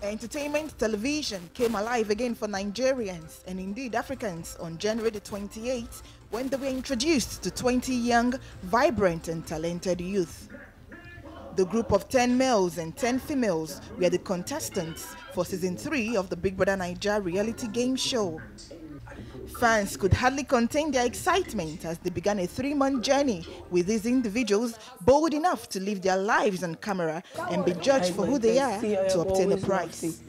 Entertainment television came alive again for Nigerians and indeed Africans on January the 28th when they were introduced to 20 young, vibrant and talented youth. The group of 10 males and 10 females were the contestants for season 3 of the Big Brother Naija reality game show. Fans could hardly contain their excitement as they began a 3-month journey with these individuals bold enough to live their lives on camera and be judged for who they are to obtain a prize.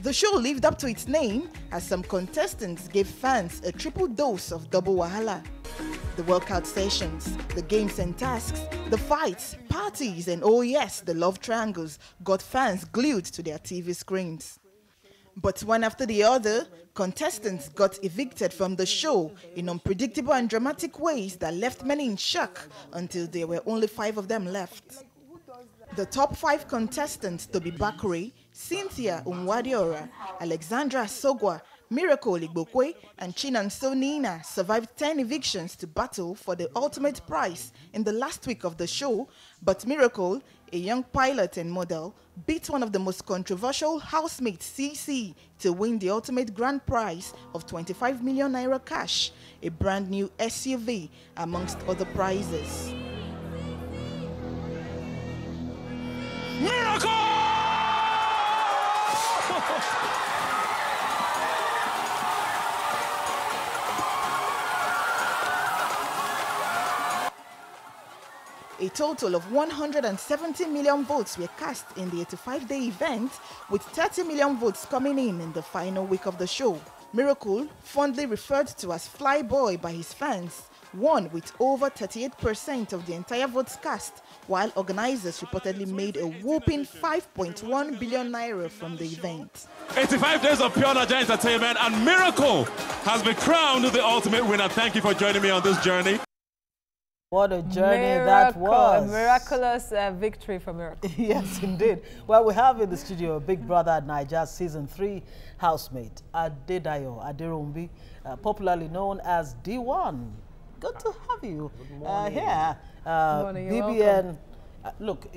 The show lived up to its name as some contestants gave fans a triple dose of double wahala. The workout sessions, the games and tasks, the fights, parties, and oh yes, the love triangles got fans glued to their TV screens. But one after the other, contestants got evicted from the show in unpredictable and dramatic ways that left many in shock until there were only 5 of them left. The top 5 contestants, Toby Bakure, Cynthia Unwadiora, Alexandra Sogwa, Miracle Igbokwe, and Chinanso Nina survived 10 evictions to battle for the ultimate prize in the last week of the show, but Miracle, a young pilot and model, beat one of the most controversial housemates, CC, to win the ultimate grand prize of 25 million naira cash, a brand new SUV, amongst other prizes. Miracle! A total of 170 million votes were cast in the 85-day event, with 30 million votes coming in the final week of the show. Miracle, fondly referred to as Flyboy by his fans, won with over 38% of the entire votes cast, while organizers reportedly made a whopping 5.1 billion naira from the event. 85 days of pure Naija entertainment, and Miracle has been crowned the ultimate winner. Thank you for joining me on this journey. What a journey that was. A miraculous victory for Miracle. Yes, indeed. Well, we have in the studio Big Brother Naija Season 3 housemate, Adedayo Aderumbi, popularly known as D1. Good to have you here. BBN, look,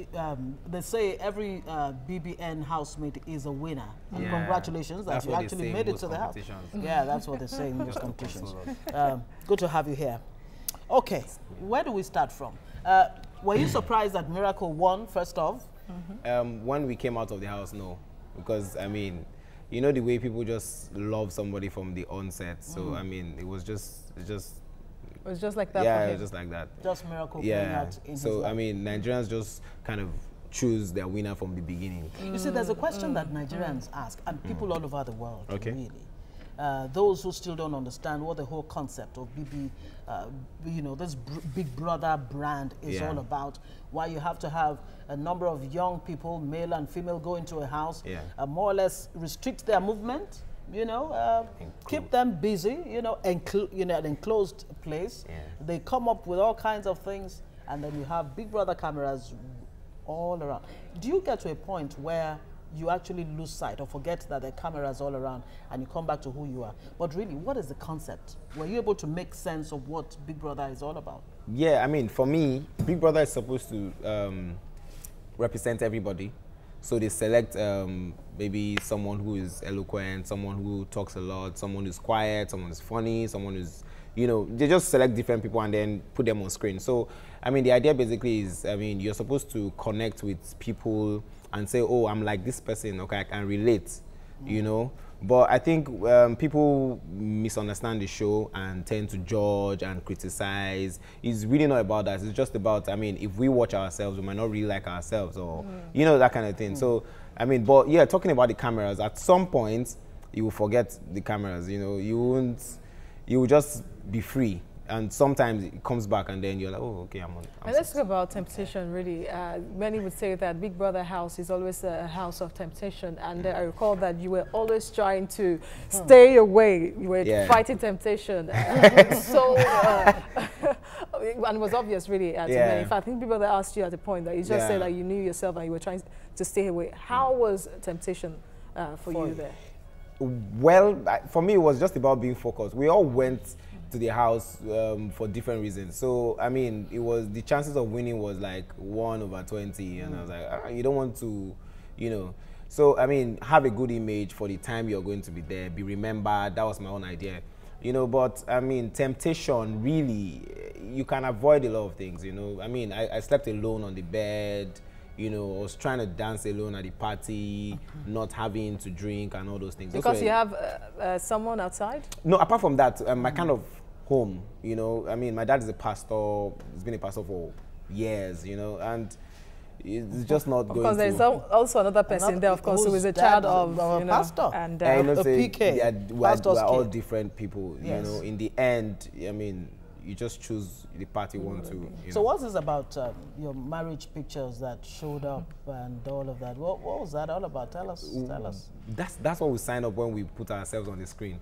they say every BBN housemate is a winner. And congratulations that you actually made it to the house. Yeah, that's what they say in most competitions. Good to have you here. Okay, where do we start from? Were you surprised that Miracle won, first off? When we came out of the house, no. Because, I mean, you know the way people just love somebody from the onset. So, I mean, it was just It was just like that yeah, for him. it was just like that. Just Miracle. Yeah. So, I mean, Nigerians just kind of choose their winner from the beginning. You see, there's a question that Nigerians ask, and people all over the world, really. Those who still don't understand what the whole concept of this Big Brother brand is all about. Why you have to have a number of young people, male and female, go into a house, more or less restrict their movement, keep them busy, an enclosed place. They come up with all kinds of things, and then you have Big Brother cameras all around. Do you get to a point where you actually lose sight or forget that there are cameras all around and you come back to who you are? But really, what is the concept? Were you able to make sense of what Big Brother is all about? Yeah, I mean, for me, Big Brother is supposed to represent everybody. So they select maybe someone who is eloquent, someone who talks a lot, someone who's quiet, someone who's funny, someone who's, they just select different people and then put them on screen. So, I mean, the idea basically is, I mean, you're supposed to connect with people and say, oh, I'm like this person, okay, I can relate, But I think people misunderstand the show and tend to judge and criticize. It's really not about that. It's just about, I mean, if we watch ourselves, we might not really like ourselves or, that kind of thing. So, I mean, but yeah, talking about the cameras, at some point, you will forget the cameras, you will just be free. And sometimes it comes back and then you're like, oh, okay, I'm on. And let's talk about temptation, really. Many would say that Big Brother house is always a house of temptation. And I recall that you were always trying to stay away. You were fighting temptation. And it was obvious, really, to many. In fact, I think people that asked you at the point that you just said that you knew yourself and you were trying to stay away. How was temptation for you there? Well, for me, it was just about being focused. We all went to the house for different reasons. So, I mean, the chances of winning was like 1/20. And I was like, you don't want to, So, I mean, have a good image for the time you're going to be there. Be remembered. That was my own idea. You know, but, I mean, temptation, really, you can avoid a lot of things, you know. I mean, I slept alone on the bed. You know, I was trying to dance alone at the party, not having to drink and all those things. Because you have someone outside? No, apart from that, my kind of home, you know. I mean, my dad is a pastor. He's been a pastor for years, you know, and it's just not going to... Because there's also another person there, of course, who is a child of a pastor. And a PK. We're all different people, yes. you know. In the end, I mean, you just choose the party you want to. You so know. what is about your marriage pictures that showed up and all of that? What was that all about? Tell us. That's what we sign up when we put ourselves on the screen.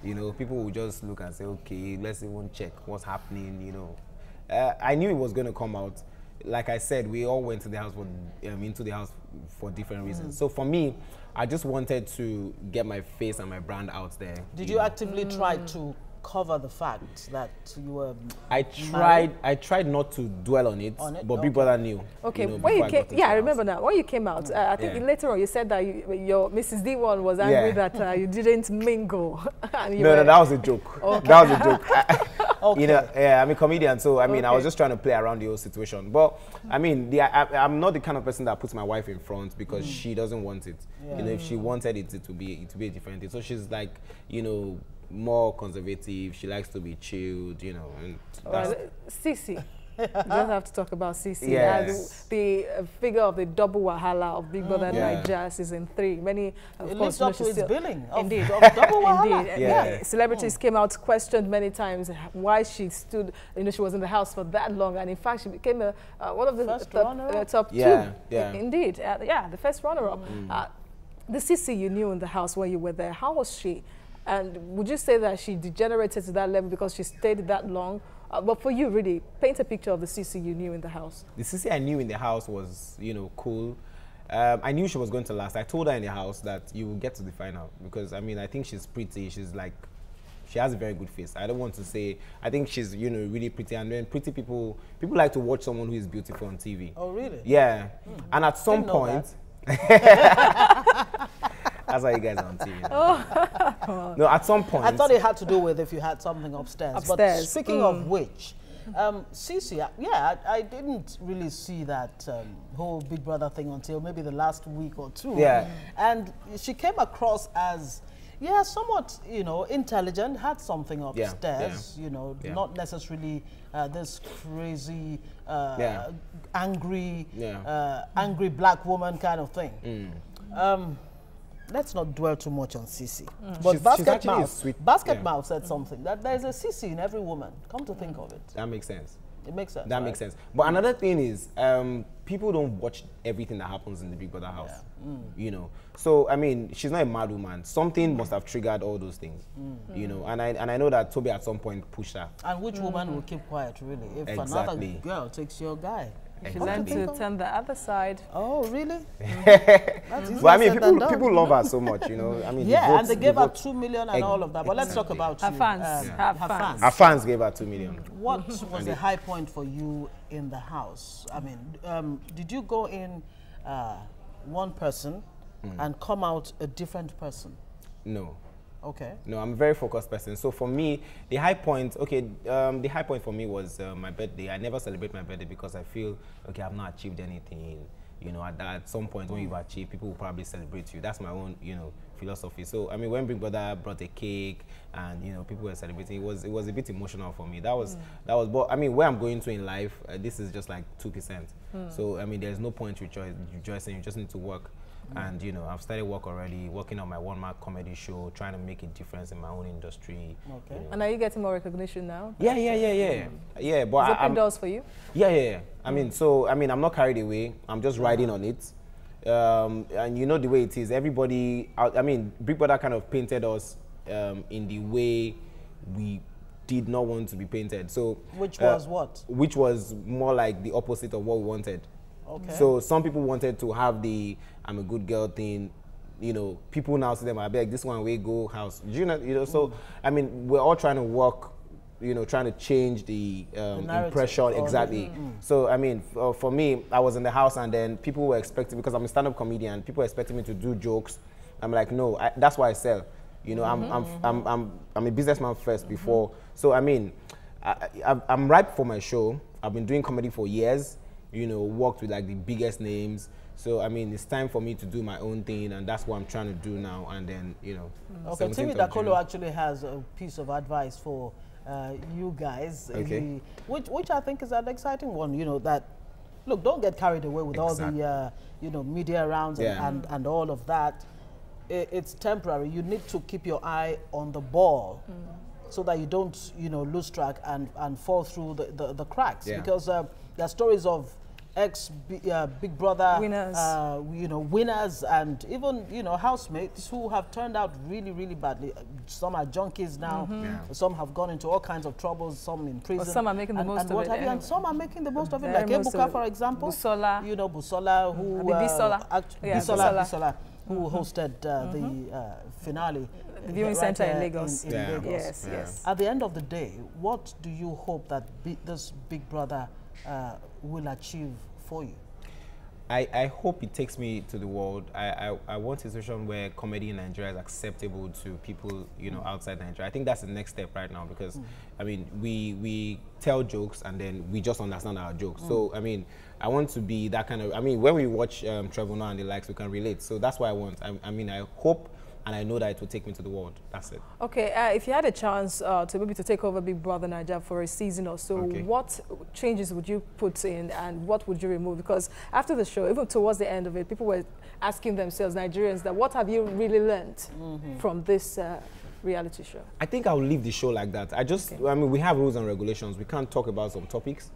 You know, people will just look and say, okay, let's even check what's happening, you know. I knew it was going to come out. Like I said, we all went to the house into the house for different reasons. So for me, I just wanted to get my face and my brand out there. Did you actively try to cover the fact that you were I tried not to dwell on it, but Big Brother knew. Okay, you know, when you came, I remember now. When you came out, I think later on you said that your Mrs. D1 was angry that you didn't mingle. And you no, that was a joke. Okay. That was a joke. You know, I'm a comedian, so I mean, I was just trying to play around the whole situation. But I mean, I'm not the kind of person that puts my wife in front because she doesn't want it. You know, if she wanted it, it would be a different thing. So she's like, you know, more conservative. She likes to be chilled, you know. And Cici. You don't have to talk about Cici. Yes. The figure of the double wahala of Big Brother Naija season 3. Many, of course, lives up to its billing. Indeed. Of double wahala. Indeed. Celebrities came out, questioned many times why she stood, you know, she was in the house for that long. And in fact, she became one of the top two. Indeed. The first runner-up. The Cici you knew in the house when you were there, how was she? And would you say that she degenerated to that level because she stayed that long? But for you, really, paint a picture of the Cici you knew in the house. The Cici I knew in the house was, you know, cool. I knew she was going to last. I told her in the house that you will get to the final because, I mean, I think she's pretty. She's like, she has a very good face. I don't want to say, I think she's, you know, really pretty. And then pretty people like to watch someone who is beautiful on TV. Oh, really? Yeah. And at some point, that's why you guys are on TV. No, at some point. I thought it had to do with if you had something upstairs. But speaking of which, Cici, I didn't really see that whole Big Brother thing until maybe the last week or two. Yeah. And she came across as, somewhat, you know, intelligent, had something upstairs, you know, not necessarily this crazy, angry, angry black woman kind of thing. Let's not dwell too much on Cici. But Basket Mouth said something, that there's a Cici in every woman. Come to think of it. That makes sense. It makes sense. That makes sense. But another thing is, people don't watch everything that happens in the Big Brother house. You know. So, I mean, she's not a mad woman. Something must have triggered all those things. You know. And I know that Toby at some point pushed her. And which woman will keep quiet, really? If another girl takes your guy. If you learn to turn the other side. Oh, really? Well, I mean, people love her so much, you know. I mean, and they gave her 2 million and all of that. But let's talk about her fans. Her fans gave her 2 million. What was the high point for you in the house? I mean, did you go in one person and come out a different person? No. Okay. No, I'm a very focused person. So for me, the high point, the high point for me was my birthday. I never celebrate my birthday because I feel, okay, I've not achieved anything. You know, at some point when you've achieved, people will probably celebrate you. That's my own, you know, philosophy. So, I mean, when Big Brother brought a cake and, you know, people were celebrating, it was a bit emotional for me. But I mean, where I'm going to in life, this is just like 2%. So, I mean, there's no point rejoicing. You just need to work. And, you know, I've started work already, working on my one-man comedy show, trying to make a difference in my own industry. Okay. You know. And are you getting more recognition now? Yeah. Yeah, but it's open doors for you? Yeah. I mean, I'm not carried away. I'm just riding on it. And you know the way it is. Everybody, I mean, Big Brother kind of painted us in the way we did not want to be painted. So, which was what? Which was more like the opposite of what we wanted. Okay. So some people wanted to have the I'm a good girl thing. You know, people now see them, I beg this one way go house. You know, so I mean, we're all trying to work you know, trying to change the impression. Exactly. So, I mean, for me, I was in the house and then people were expecting, because I'm a stand-up comedian, people were expecting me to do jokes. I'm like, no, that's why I sell. You know, I'm a businessman first before. So, I mean, I'm ripe for my show. I've been doing comedy for years, you know, worked with like the biggest names. So, I mean, it's time for me to do my own thing, and that's what I'm trying to do now. And then, you know. Okay, Timmy Dakolo actually has a piece of advice for you guys, which I think is an exciting one, you know, that, look, don't get carried away with all the, you know, media rounds and all of that. It's temporary. You need to keep your eye on the ball so that you don't, you know, lose track and fall through the cracks. Because there are stories of Big Brother winners, you know, winners, and even, you know, housemates who have turned out really, really badly. Some are junkies now. Some have gone into all kinds of troubles. Some in prison. But some are making the most of it. And some are making the most of it. Like Ebuka, for example. Busola. You know, Busola, who Busola, who hosted the finale. The viewing center in Lagos. In Lagos. Yes. At the end of the day, what do you hope that this Big Brother will achieve for you? I hope it takes me to the world. I want a situation where comedy in Nigeria is acceptable to people, you know, outside Nigeria. I think that's the next step right now, because I mean, we tell jokes and then we just understand our jokes. So I mean, I want to be that kind of, I mean, when we watch Trevor Noah and the likes, we can relate. So that's what I want. I mean, I hope and I know that it will take me to the world. That's it. Okay, if you had a chance to maybe to take over Big Brother Naija for a season or so, what changes would you put in and what would you remove? Because after the show, even towards the end of it, people were asking themselves, Nigerians, that what have you really learned from this reality show? I think I'll leave the show like that. I mean, we have rules and regulations. We can't talk about some topics.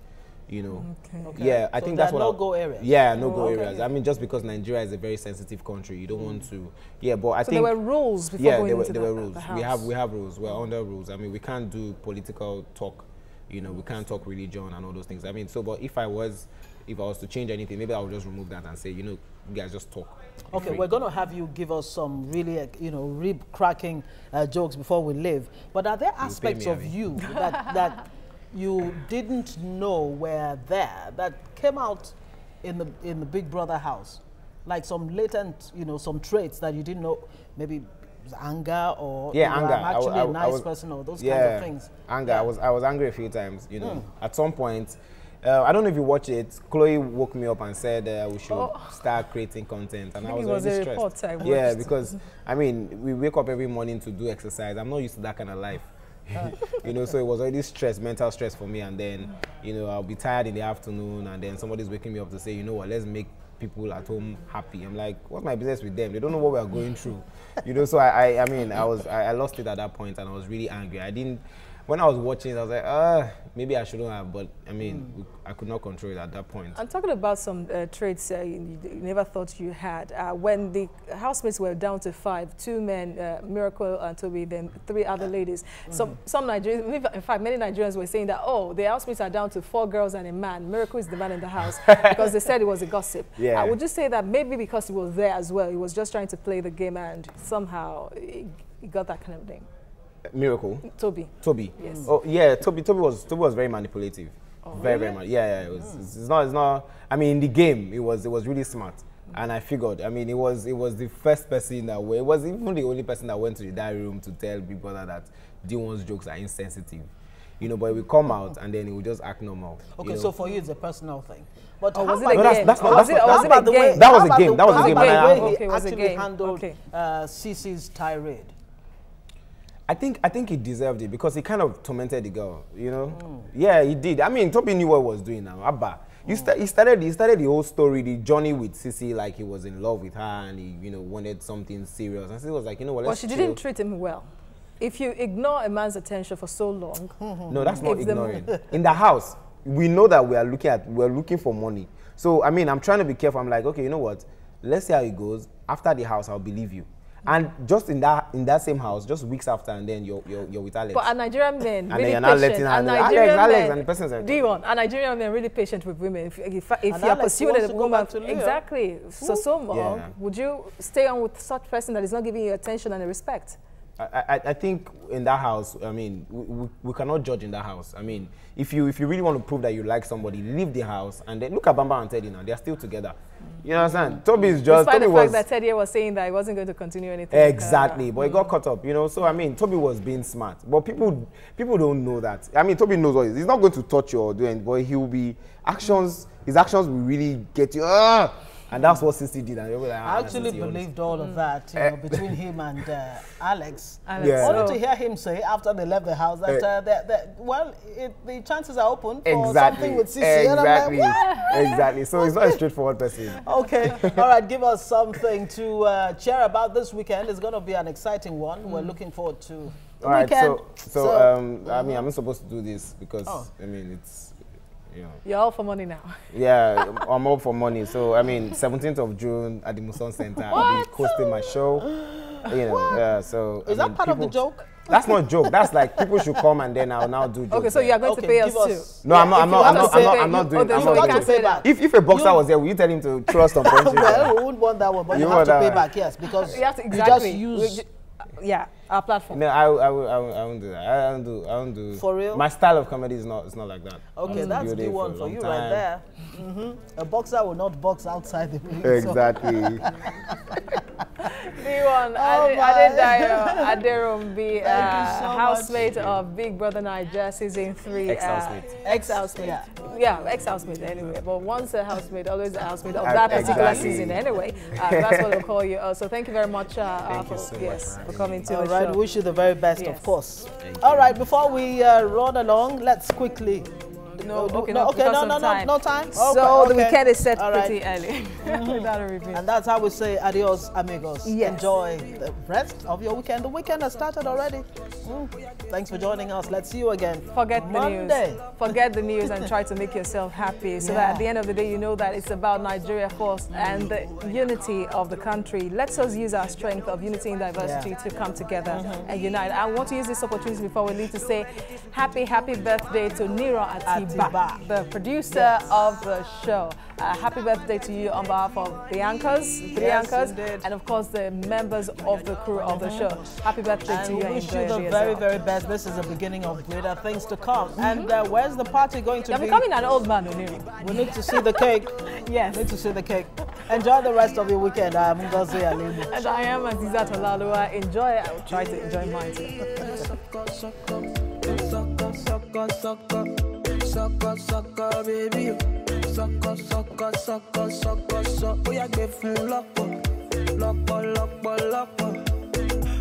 You know, yeah, I think that's what no-go areas. Yeah, no-go areas. I mean, just because Nigeria is a very sensitive country, you don't want to. Yeah, but I think there were rules before going into there were rules. The house. We have rules. We're under rules. I mean, we can't do political talk. You know, we can't talk religion and all those things. I mean, so but if I was to change anything, maybe I would just remove that and say, you know, you guys just talk. Okay, we're going to have you give us some really, you know, rib-cracking jokes before we leave. But are there aspects of you that you didn't know were there that came out in the Big Brother house, like some latent, you know, some traits that you didn't know, maybe anger or anger. I'm actually a nice person or those kinds of things. Anger. I was angry a few times. You know, at some point, I don't know if you watch it. Chloe woke me up and said we should start creating content, and I was really stressed. Yeah, because I mean, we wake up every morning to do exercise. I'm not used to that kind of life. You know, so it was already stress, mental stress for me, and then, you know, I'll be tired in the afternoon, and then somebody's waking me up to say, you know what, let's make people at home happy. I'm like, what's my business with them? They don't know what we are going through. You know, so I mean, I lost it at that point, and I was really angry. When I was watching it, I was like, maybe I shouldn't have, but I mean, I could not control it at that point. I'm talking about some traits you never thought you had. When the housemates were down to 5, 2 men, Miracle and Toby, then 3 other ladies. Some Nigerians, in fact, many Nigerians were saying that, oh, the housemates are down to 4 girls and a man. Miracle is the man in the house, because they said it was a gossip. I would just say that maybe because he was there as well, he was just trying to play the game, and somehow he got that kind of thing. Miracle. Toby. Yes. Oh yeah, Toby was very manipulative. Oh, very much. Yeah. It's not. I mean, in the game, it was really smart, and I figured. I mean, it was the first person that it was even the only person that went to the diary room to tell Big Brother that D1's jokes are insensitive. You know, but it will come out and then it will just act normal. Okay, you know? So for you, it's a personal thing. But was it a game? That was a game. That was a game. The way he actually handled Cece's tirade. I think he deserved it because he kind of tormented the girl, you know. Yeah, he did. I mean, Toby knew what he was doing now. Abba, he started the whole story, the journey with Cece, like he was in love with her and he, you know, wanted something serious. And Cece was like, you know what, let's chill. Well, she didn't treat him well. If you ignore a man's attention for so long, no, that's not ignoring. In the house, we know that we're looking for money. So I mean, I'm trying to be careful. I'm like, okay, you know what? Let's see how it goes. After the house, I'll believe you. And just in that same house, just weeks after, and then you're with Alex. But a Nigerian man really patient. Alex and the person's like, D1, a Nigerian man really patient with women. If you're pursuing a woman, exactly. So would you stay on with such person that is not giving you attention and respect? I think in that house, I mean, we cannot judge in that house. I mean, if you really want to prove that you like somebody, leave the house and then look at Bamba and Teddy now. They are still together. You know what I'm saying? Toby is just... Despite Toby the fact that Teddy was saying that he wasn't going to continue anything. Exactly, but he got caught up, you know. So, I mean, Toby was being smart. But people don't know that. I mean, Toby knows what he's not going to touch you or do anything, but he will be... His actions will really get you... And that's what Sissy did. And like, I actually believed all of that, you know, between him and Alex. Only to hear him say after they left the house that, the chances are open for something with Sissy. Exactly. And I'm like, exactly. So he's not a straightforward person. Okay. All right. Give us something to cheer about this weekend. It's going to be an exciting one. We're looking forward to the weekend. I mean, I'm not supposed to do this because, I mean, it's... You're all for money now. Yeah, I'm all for money. So, I mean, 17th of June at the Muson Center, I'll be hosting my show. You know, so... Is that part of the joke? That's not a joke. That's like people should come and then I'll now do jokes. Okay, so you are going to pay us too? No, I'm not doing it. If a boxer was there, will you tell him to trust on friendship? Well, we wouldn't want that one, but you have to pay back, yes, because you have to, you just use... Yeah, our platform. No, I won't do that. I won't do. For real? My style of comedy is not like that. Okay, that's the one for you right there. A boxer will not box outside the ring. Exactly. D1, Adedayo Aderumbi, housemate of Big Brother Naija season 3. Ex-housemate. Yeah, ex-housemate anyway. But once a housemate, always a housemate of that particular season anyway. That's what we'll call you. So thank you very much for coming to the show. All right, wish you the very best, of course. All right, before we run along, let's quickly... No time. So the weekend is set pretty early. Without a review. And that's how we say adios, amigos. Yes. Enjoy the rest of your weekend. The weekend has started already. Thanks for joining us. Let's see you again. Forget the news. Forget the news and try to make yourself happy so that at the end of the day you know that it's about Nigeria first and the unity of the country. Let's us use our strength of unity and diversity to come together and unite. I want to use this opportunity before we leave to say happy birthday to Nero Atiba, the producer of the show. Happy birthday to you on behalf of the anchors, three anchors, and of course the members of the crew of the show. Happy birthday to you. And we wish you the very, very best. This is the beginning of greater things to come. And where's the party going to be? You're becoming an old man, Oniro. We need to see the cake. Yes. We need to see the cake. Enjoy the rest of your weekend. I'm Ngozi Alimu. And I am Aziza Tolalua. Enjoy. I will try to enjoy mine too. Sucker, baby. Sucker. We are giving lock.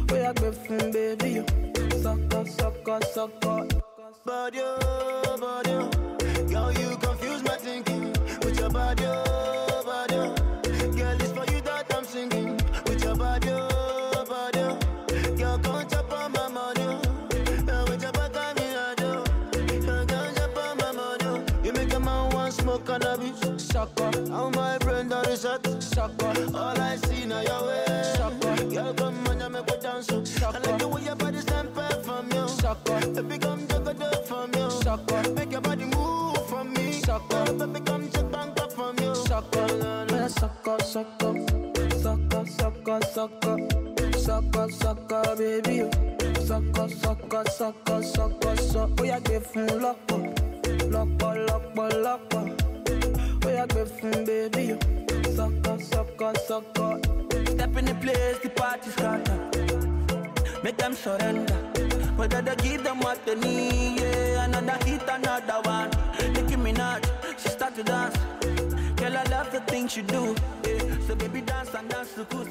We are giving, baby. Sucker. Body, girl, you confuse my thinking with your body. Girl, it's for you that I'm singing with your body. Girl, come chop on my money. With your back on me, I do. Come chop on my money. You make a man want smoke cannabis. Sucker. How my brain done is shut. Sucker. All I see now your way. Sucker. Girl, come on, you make me dance. Sucker. I like the way your body stand from you. Sucker. Baby, come juggle from you. Sucker. Make your body move from me. Sucker. Baby, come jump back up from you. Sucker. Sucker, baby. Sucker. We are giving lock. We are giving, baby. Sucker. Step in the place, the party scatter. Make them surrender. Whether they give them what they need, another hit, another one. Nicki Minaj, she start to dance. Girl, I love the things you do. So baby, dance and dance to good.